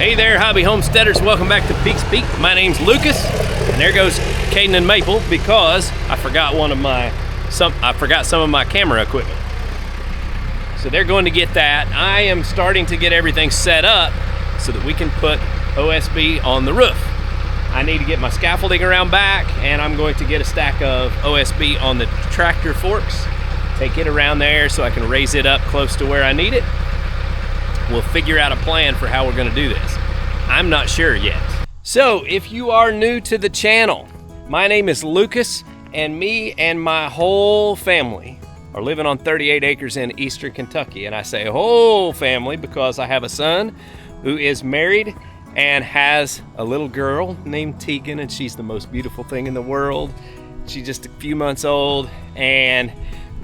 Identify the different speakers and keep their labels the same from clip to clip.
Speaker 1: Hey there, hobby homesteaders. Welcome back to Peak's Peak. My name's Lucas, and there goes Caden and Maple because I forgot some of my camera equipment. So they're going to get that. I am starting to get everything set up so that we can put OSB on the roof. I need to get my scaffolding around back, and I'm going to get a stack of OSB on the tractor forks, take it around there so I can raise it up close to where I need it. We'll figure out a plan for how we're gonna do this. I'm not sure yet. So if you are new to the channel, my name is Lucas, and me and my whole family are living on 38 acres in eastern Kentucky. And I say whole family because I have a son who is married and has a little girl named Tegan, and she's the most beautiful thing in the world. She's just a few months old, and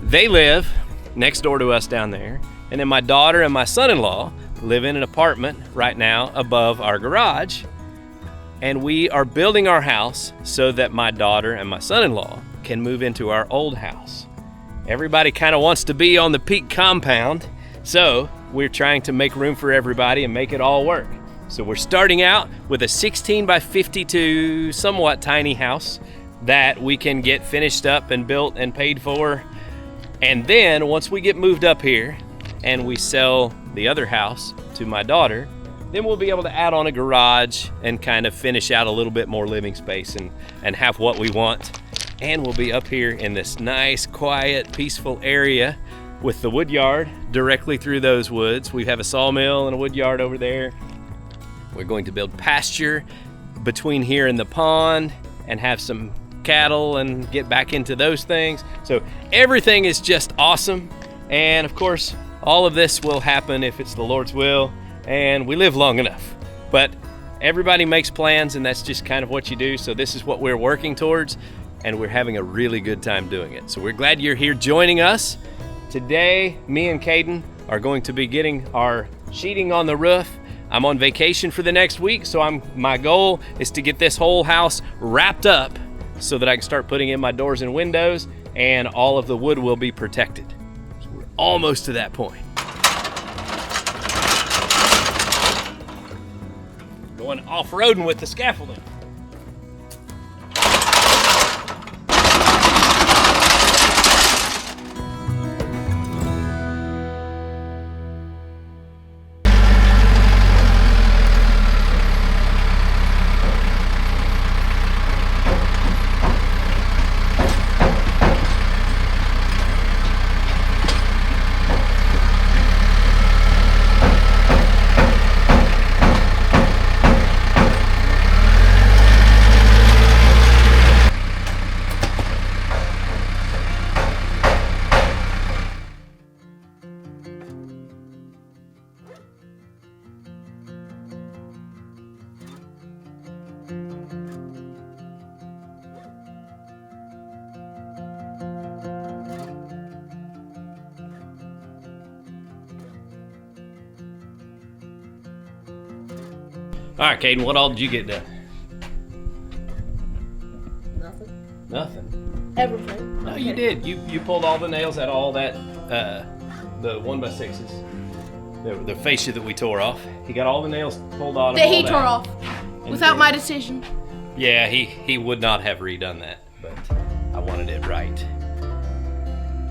Speaker 1: they live next door to us down there. And then my daughter and my son-in-law live in an apartment right now above our garage. And we are building our house so that my daughter and my son-in-law can move into our old house. Everybody kind of wants to be on the Peak compound, so we're trying to make room for everybody and make it all work. So we're starting out with a 16 by 52, somewhat tiny house that we can get finished up and built and paid for. And then once we get moved up here, and we sell the other house to my daughter, then we'll be able to add on a garage and kind of finish out a little bit more living space and have what we want. And we'll be up here in this nice, quiet, peaceful area with the wood yard directly through those woods. We have a sawmill and a wood yard over there. We're going to build pasture between here and the pond and have some cattle and get back into those things. So everything is just awesome. And of course, all of this will happen if it's the Lord's will and we live long enough. But everybody makes plans, and that's just kind of what you do. So this is what we're working towards, and we're having a really good time doing it. So we're glad you're here joining us. Today, me and Caden are going to be getting our sheeting on the roof. I'm on vacation for the next week, so my goal is to get this whole house wrapped up so that I can start putting in my doors and windows, and all of the wood will be protected. Almost to that point. Going off-roading with the scaffolding. All right, Caden, what all did you get done?
Speaker 2: Nothing.
Speaker 1: Nothing?
Speaker 2: Everything.
Speaker 1: No, you did. You pulled all the nails out of all that, the 1x6s, the fascia that we tore off. He got all the nails pulled out of
Speaker 2: That
Speaker 1: all
Speaker 2: he
Speaker 1: that.
Speaker 2: tore off without my decision.
Speaker 1: Yeah, he would not have redone that, but I wanted it right.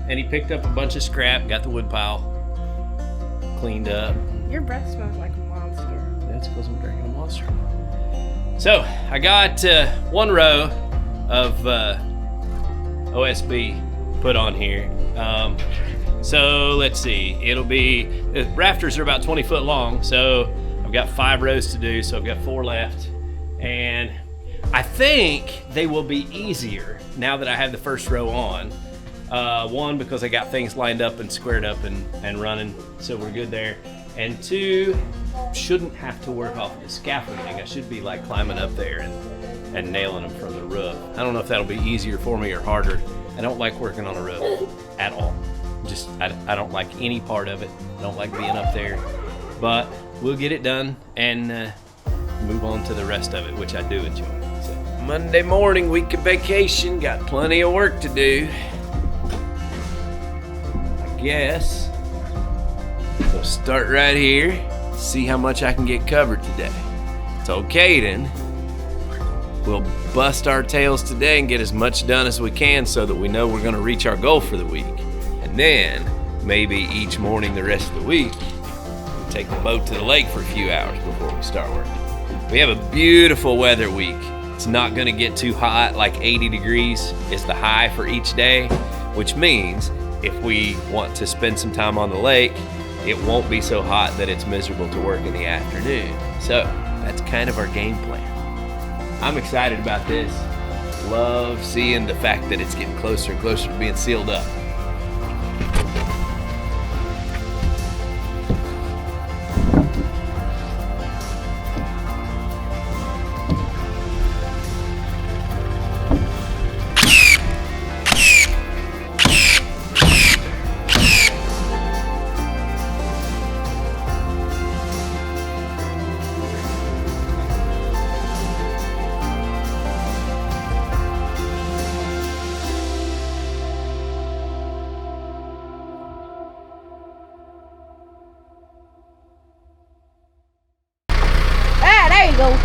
Speaker 1: And he picked up a bunch of scrap, got the wood pile cleaned up.
Speaker 2: Your breath smells like a monster.
Speaker 1: That's because I'm drinking a Monster. So I got one row of OSB put on here. So let's see, the rafters are about 20 foot long, so I've got 5 rows to do, so I've got 4 left. And I think they will be easier now that I have the first row on. One, because I got things lined up and squared up and running, so we're good there. And 2, shouldn't have to work off the scaffolding. I should be like climbing up there and nailing them from the roof. I don't know if that'll be easier for me or harder. I don't like working on a roof at all. I don't like any part of it. I don't like being up there. But we'll get it done and move on to the rest of it, which I do enjoy. So, Monday morning, week of vacation, got plenty of work to do. I guess we'll start right here. see how much I can get covered today. So Caden will bust our tails today and get as much done as we can so that we know we're gonna reach our goal for the week. And then maybe each morning the rest of the week, we take the boat to the lake for a few hours before we start working. We have a beautiful weather week. It's not gonna get too hot, like 80 degrees is the high for each day, which means if we want to spend some time on the lake, it won't be so hot that it's miserable to work in the afternoon. So that's kind of our game plan. I'm excited about this. Love seeing the fact that it's getting closer and closer to being sealed up.
Speaker 2: There you go.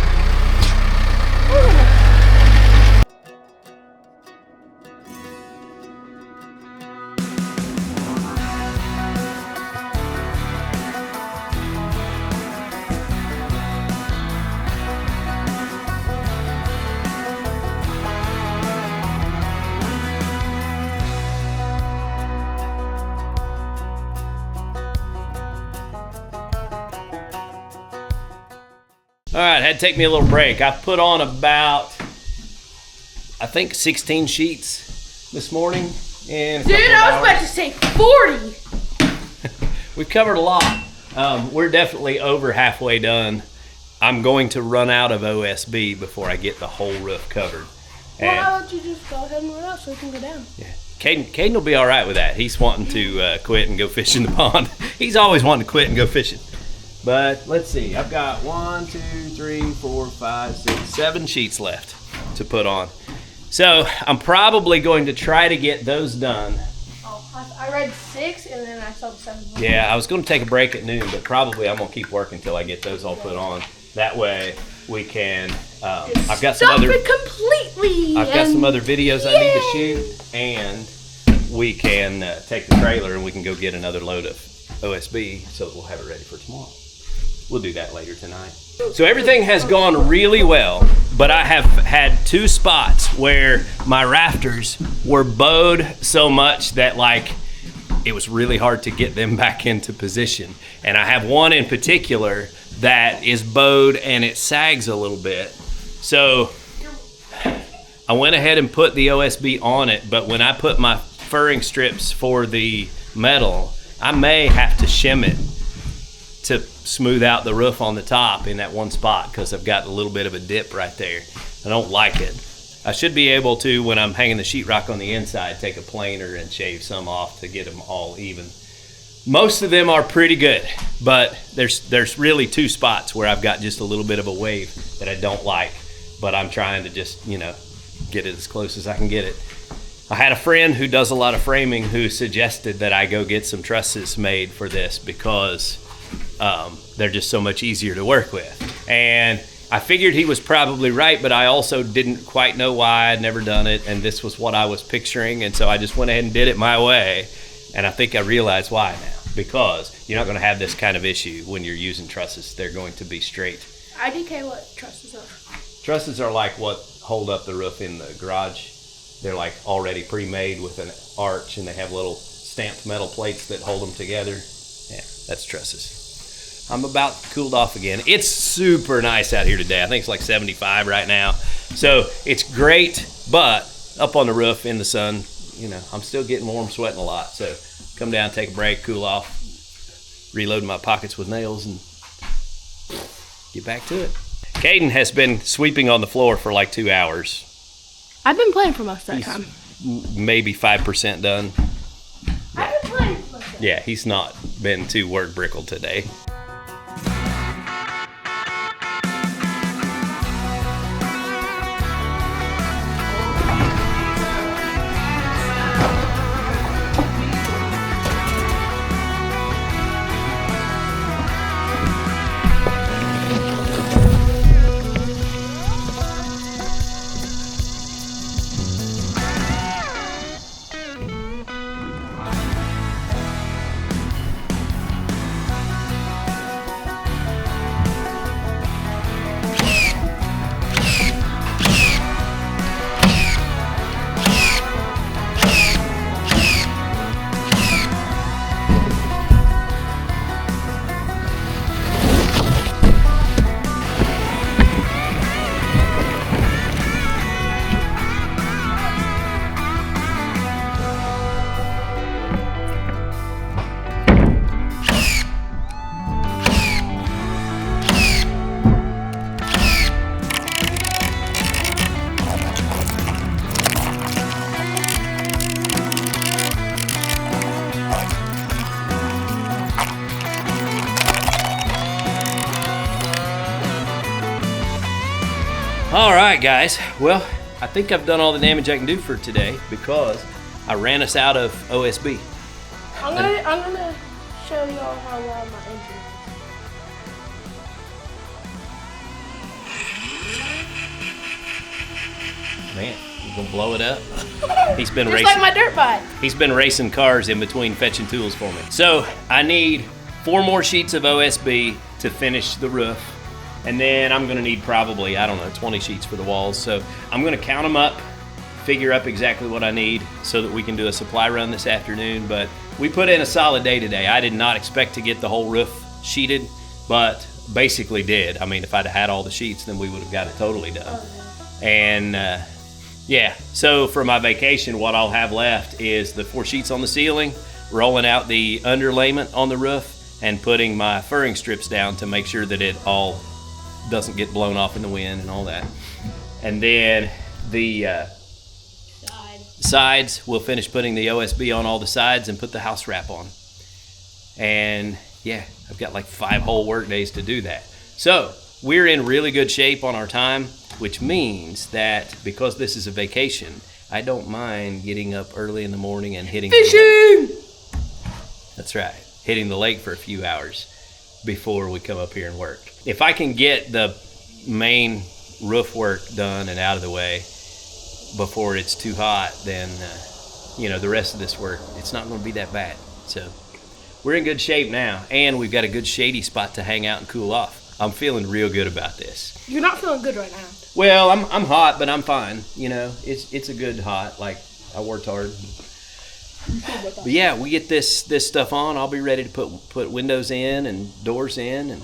Speaker 1: All right, had to take me a little break. I put on about, I think 16 sheets this morning. And
Speaker 2: Dude, I was about to say 40.
Speaker 1: We've covered a lot. We're definitely over halfway done. I'm going to run out of OSB before I get the whole roof covered.
Speaker 2: Well, how about you just go ahead and run out so we can go down?
Speaker 1: Yeah. Caden will be all right with that. He's wanting to quit and go fish in the pond. He's always wanting to quit and go fishing. But let's see, I've got 1, 2, 3, 4, 5, 6, 7 sheets left to put on. So I'm probably going to try to get those done.
Speaker 2: Oh, I read 6 and then I saw the 7.
Speaker 1: Yeah, I was going to take a break at noon, but probably I'm going to keep working until I get those all put on. That way we can, I've got some other videos I need to shoot, and we can take the trailer and we can go get another load of OSB so that we'll have it ready for tomorrow. We'll do that later tonight. So everything has gone really well, but I have had 2 spots where my rafters were bowed so much that like it was really hard to get them back into position. And I have one in particular that is bowed and it sags a little bit. So I went ahead and put the OSB on it, but when I put my furring strips for the metal, I may have to shim it to smooth out the roof on the top in that one spot because I've got a little bit of a dip right there. I don't like it. I should be able to, when I'm hanging the sheetrock on the inside, take a planer and shave some off to get them all even. Most of them are pretty good, but there's really 2 spots where I've got just a little bit of a wave that I don't like, but I'm trying to just, get it as close as I can get it. I had a friend who does a lot of framing who suggested that I go get some trusses made for this because they're just so much easier to work with. And I figured he was probably right, but I also didn't quite know why. I'd never done it, and this was what I was picturing, and so I just went ahead and did it my way. And I think I realize why now, because you're not going to have this kind of issue when you're using trusses. They're going to be straight.
Speaker 2: IDK, what trusses are?
Speaker 1: Trusses are like what hold up the roof in the garage. They're like already pre-made with an arch, and they have little stamped metal plates that hold them together. Yeah, that's trusses. I'm about cooled off again. It's super nice out here today. I think it's like 75 right now. So it's great, but up on the roof in the sun, I'm still getting warm, sweating a lot. So come down, take a break, cool off, reload my pockets with nails, and get back to it. Caden has been sweeping on the floor for like 2 hours.
Speaker 2: I've been playing for most of that time.
Speaker 1: Maybe 5% done.
Speaker 2: I've been playing for most of that.
Speaker 1: Yeah, he's not been too word brickled today. All right, guys. Well, I think I've done all the damage I can do for today because I ran us out of OSB.
Speaker 2: I'm gonna show y'all how loud my engine
Speaker 1: is. Man, you gonna blow it up? He's been
Speaker 2: Just
Speaker 1: racing.
Speaker 2: like my dirt bike.
Speaker 1: He's been racing cars in between fetching tools for me. So I need 4 more sheets of OSB to finish the roof. And then I'm gonna need probably, I don't know, 20 sheets for the walls. So I'm gonna count them up, figure up exactly what I need so that we can do a supply run this afternoon. But we put in a solid day today. I did not expect to get the whole roof sheeted, but basically did. I mean, if I'd had all the sheets, then we would have got it totally done. And yeah, so for my vacation, what I'll have left is the 4 sheets on the ceiling, rolling out the underlayment on the roof, and putting my furring strips down to make sure that it all doesn't get blown off in the wind and all that. And then the sides, we'll finish putting the OSB on all the sides and put the house wrap on. And yeah, I've got like 5 whole work days to do that. So we're in really good shape on our time, which means that because this is a vacation, I don't mind getting up early in the morning and hitting
Speaker 2: Fishing!
Speaker 1: That's right, hitting the lake for a few hours before we come up here and work. If I can get the main roof work done and out of the way before it's too hot, then you know, the rest of this work, it's not going to be that bad. So we're in good shape now, and we've got a good shady spot to hang out and cool off. I'm feeling real good about this.
Speaker 2: You're not feeling good right now.
Speaker 1: Well, I'm hot, but I'm fine. You know, it's a good hot. Like, I worked hard. But yeah, we get this stuff on. I'll be ready to put windows in and doors in, and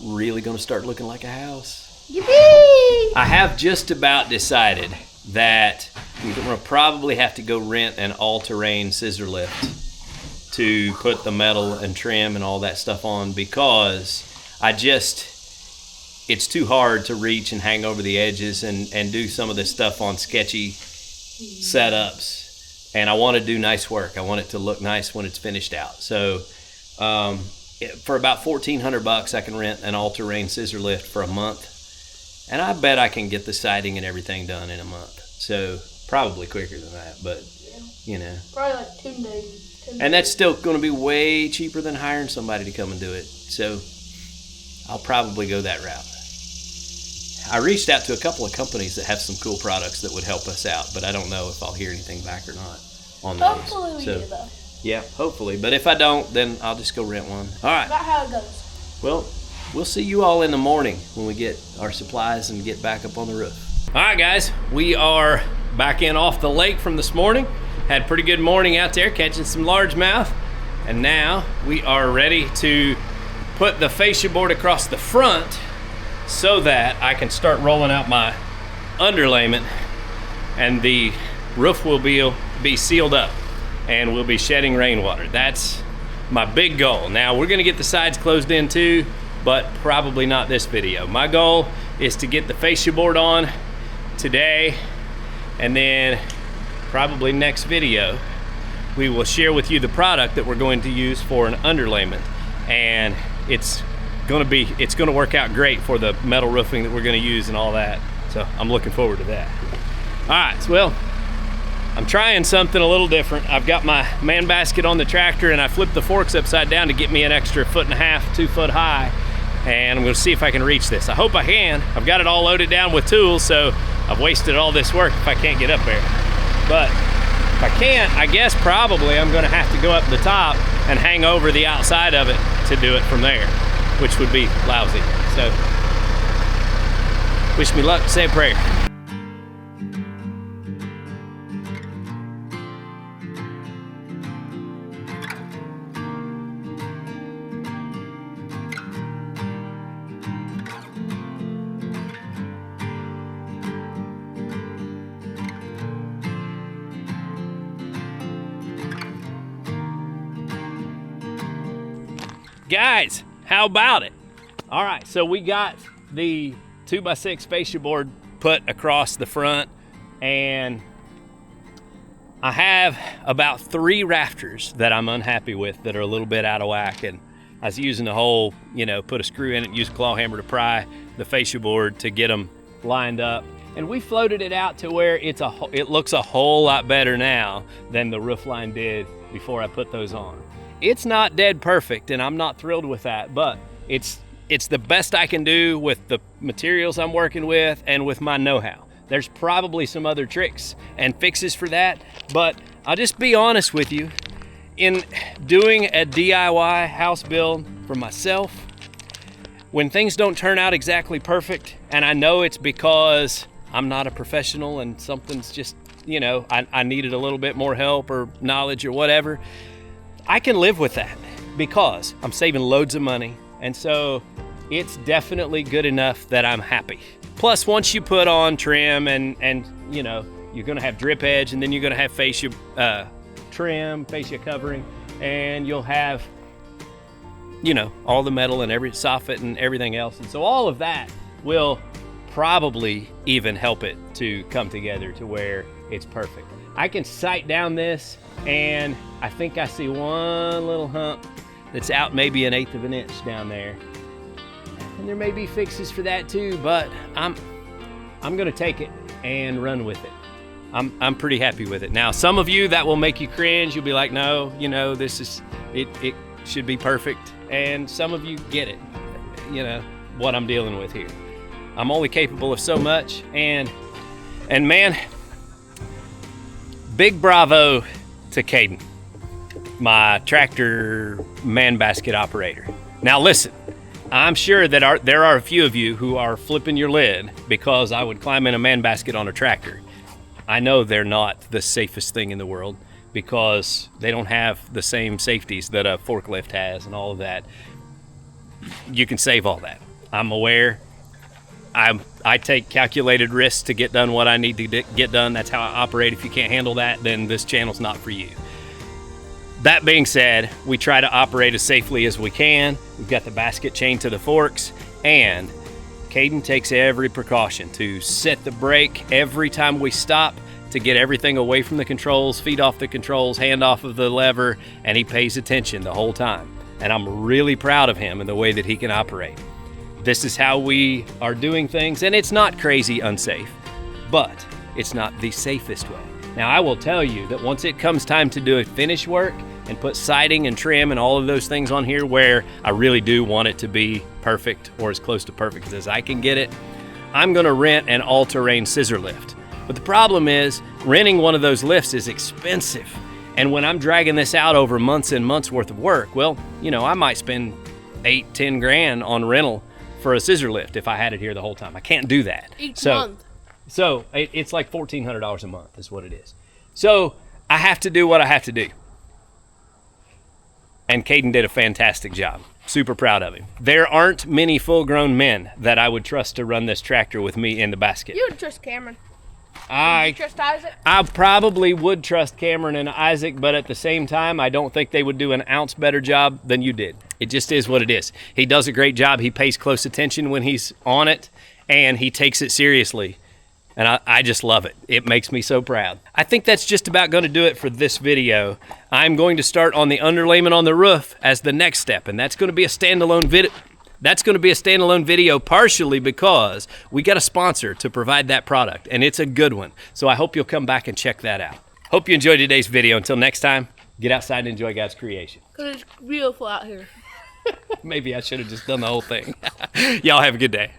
Speaker 1: really gonna start looking like a house.
Speaker 2: Yippee!
Speaker 1: I have just about decided that we're gonna probably have to go rent an all-terrain scissor lift to put the metal and trim and all that stuff on, because it's too hard to reach and hang over the edges and do some of this stuff on sketchy setups. And I want to do nice work. I want it to look nice when it's finished out. So for about $1,400, I can rent an all-terrain scissor lift for a month. And I bet I can get the siding and everything done in a month. So probably quicker than that, but you know.
Speaker 2: Probably like 10 days.
Speaker 1: And that's still going to be way cheaper than hiring somebody to come and do it. So I'll probably go that route. I reached out to a couple of companies that have some cool products that would help us out, but I don't know if I'll hear anything back or not on those.
Speaker 2: Hopefully we do, though.
Speaker 1: Yeah, hopefully. But if I don't, then I'll just go rent one. All right.
Speaker 2: About how it goes.
Speaker 1: Well, we'll see you all in the morning when we get our supplies and get back up on the roof. All right, guys. We are back in off the lake from this morning. Had a pretty good morning out there catching some largemouth. And now we are ready to put the fascia board across the front so that I can start rolling out my underlayment, and the roof will be sealed up and we'll be shedding rainwater. That's my big goal. Now we're gonna get the sides closed in too, but probably not this video. My goal is to get the fascia board on today, and then probably next video we will share with you the product that we're going to use for an underlayment, and it's gonna work out great for the metal roofing that we're gonna use and all that. So I'm looking forward to that. All right, so, well, I'm trying something a little different. I've got my man basket on the tractor, and I flipped the forks upside down to get me an extra 1.5 feet, 2 foot high. And I'm gonna see if I can reach this. I hope I can. I've got it all loaded down with tools, so I've wasted all this work if I can't get up there. But if I can't, I guess probably I'm gonna have to go up the top and hang over the outside of it to do it from there, which would be lousy. So wish me luck, say a prayer. Guys, how about it? All right, so we got the 2x6 fascia board put across the front, and I have about 3 rafters that I'm unhappy with that are a little bit out of whack, and I was using the whole, you know, put a screw in it, use a claw hammer to pry the fascia board to get them lined up. And we floated it out to where it looks a whole lot better now than the roof line did before I put those on. It's not dead perfect, and I'm not thrilled with that, but it's the best I can do with the materials I'm working with and with my know-how. There's probably some other tricks and fixes for that, but I'll just be honest with you. In doing a DIY house build for myself, when things don't turn out exactly perfect, and I know it's because I'm not a professional and something's just, you know, I needed a little bit more help or knowledge or whatever, I can live with that because I'm saving loads of money. And so it's definitely good enough that I'm happy. Plus, once you put on trim and you know, you're gonna have drip edge, and then you're gonna have fascia trim, fascia covering, and you'll have, you know, all the metal and every soffit and everything else. And so all of that will probably even help it to come together to where it's perfect. I can sight down this, and I think I see one little hump that's out maybe 1/8 of an inch down there. And there may be fixes for that too, but I'm gonna take it and run with it. I'm pretty happy with it. Now, some of you, that will make you cringe. You'll be like, no, you know, this is, it should be perfect. And some of you get it, you know, what I'm dealing with here. I'm only capable of so much, and man, big bravo to Caden, my tractor man basket operator. Now listen, I'm sure that there are a few of you who are flipping your lid because I would climb in a man basket on a tractor. I know they're not the safest thing in the world because they don't have the same safeties that a forklift has and all of that. You can save all that. I'm aware. I take calculated risks to get done what I need to get done. That's how I operate. If you can't handle that, then this channel's not for you. That being said, we try to operate as safely as we can. We've got the basket chained to the forks, and Caden takes every precaution to set the brake every time we stop to get everything away from the controls, feet off the controls, hand off of the lever, and he pays attention the whole time. And I'm really proud of him and the way that he can operate. This is how we are doing things, and it's not crazy unsafe, but it's not the safest way. Now, I will tell you that once it comes time to do a finish work and put siding and trim and all of those things on here where I really do want it to be perfect or as close to perfect as I can get it, I'm gonna rent an all-terrain scissor lift. But the problem is, renting one of those lifts is expensive. And when I'm dragging this out over months and months worth of work, well, you know, I might spend 8-10 grand on rental for a scissor lift if I had it here the whole time. I can't do that.
Speaker 2: Each month.
Speaker 1: So it's like $1,400 a month is what it is. So I have to do what I have to do. And Caden did a fantastic job. Super proud of him. There aren't many full-grown men that I would trust to run this tractor with me in the basket.
Speaker 2: You would trust Cameron.
Speaker 1: I
Speaker 2: trust Isaac?
Speaker 1: I probably would trust Cameron and Isaac, but at the same time, I don't think they would do an ounce better job than you did. It just is what it is. He does a great job. He pays close attention when he's on it, and he takes it seriously. And I just love it. It makes me so proud. I think that's just about going to do it for this video. I'm going to start on the underlayment on the roof as the next step, and that's going to be a standalone video. That's going to be a standalone video partially because we got a sponsor to provide that product, and it's a good one. So I hope you'll come back and check that out. Hope you enjoyed today's video. Until next time, get outside and enjoy God's creation.
Speaker 2: Because it's beautiful out here.
Speaker 1: Maybe I should have just done the whole thing. Y'all have a good day.